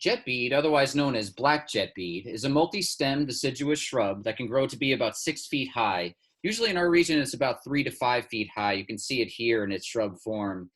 Jetbead, otherwise known as black jetbead, is a multi-stemmed deciduous shrub that can grow to be about 6 feet high. Usually in our region, it's about 3 to 5 feet high. You can see it here in its shrub form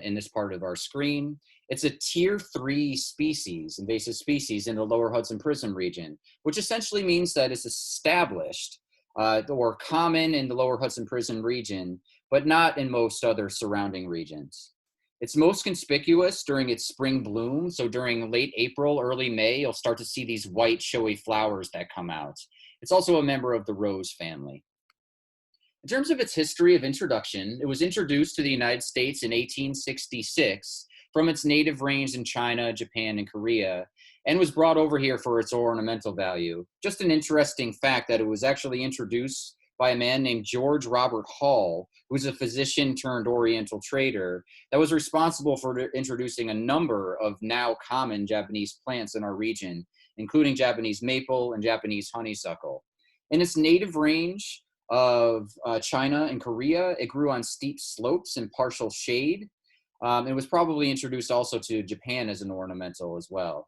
in this part of our screen. It's a tier 3 species, invasive species in the Lower Hudson PRISM region, which essentially means that it's established or common in the Lower Hudson PRISM region, but not in most other surrounding regions. It's most conspicuous during its spring bloom. So during late April, early May, you'll start to see these white showy flowers that come out. It's also a member of the rose family. In terms of its history of introduction, it was introduced to the United States in 1866 from its native range in China, Japan, and Korea, and was brought over here for its ornamental value. Just an interesting fact that it was actually introduced by a man named George Robert Hall, who's a physician turned Oriental trader that was responsible for introducing a number of now common Japanese plants in our region, including Japanese maple and Japanese honeysuckle. In its native range of China and Korea, it grew on steep slopes in partial shade. It was probably introduced also to Japan as an ornamental as well.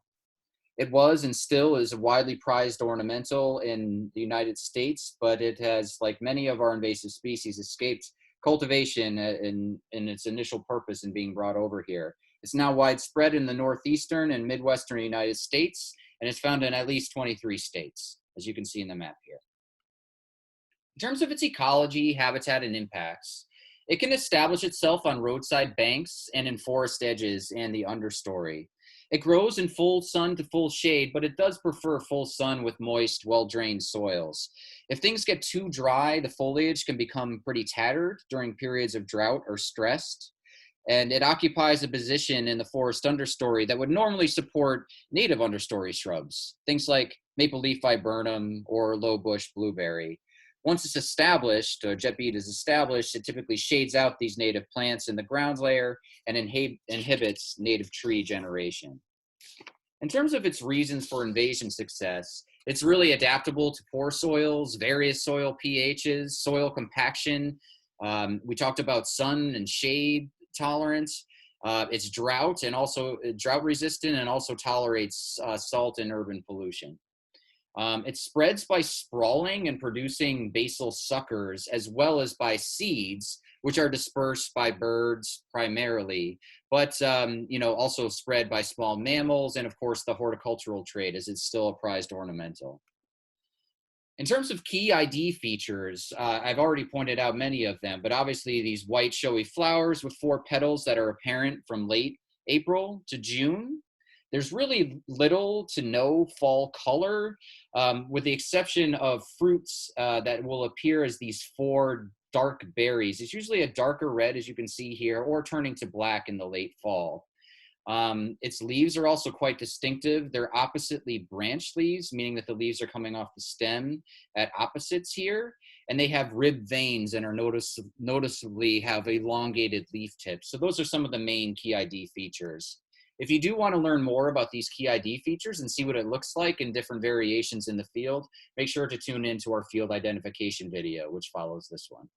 It was and still is a widely prized ornamental in the United States, but it has, like many of our invasive species, escaped cultivation in its initial purpose in being brought over here. It's now widespread in the northeastern and midwestern United States, and it's found in at least 23 states, as you can see in the map here. In terms of its ecology, habitat, and impacts, it can establish itself on roadside banks and in forest edges and the understory. It grows in full sun to full shade, but it does prefer full sun with moist, well-drained soils. If things get too dry, the foliage can become pretty tattered during periods of drought or stress. And it occupies a position in the forest understory that would normally support native understory shrubs, things like maple leaf viburnum or low bush blueberry. Once it's established, jetbead is established, it typically shades out these native plants in the ground layer and inhibits native tree generation. In terms of its reasons for invasion success, it's really adaptable to poor soils, various soil pHs, soil compaction. We talked about sun and shade tolerance. It's drought and also drought resistant and also tolerates salt and urban pollution. It spreads by sprawling and producing basal suckers, as well as by seeds, which are dispersed by birds primarily, but also spread by small mammals and, of course, the horticultural trade, as it's still a prized ornamental. In terms of key ID features, I've already pointed out many of them, but obviously these white showy flowers with 4 petals that are apparent from late April to June. There's really little to no fall color, with the exception of fruits that will appear as these 4 dark berries. It's usually a darker red, as you can see here, or turning to black in the late fall. Its leaves are also quite distinctive. They're oppositely branched leaves, meaning that the leaves are coming off the stem at opposites here, and they have ribbed veins and are noticeably have elongated leaf tips. So those are some of the main key ID features. If you do want to learn more about these key ID features and see what it looks like in different variations in the field, make sure to tune in to our field identification video, which follows this one.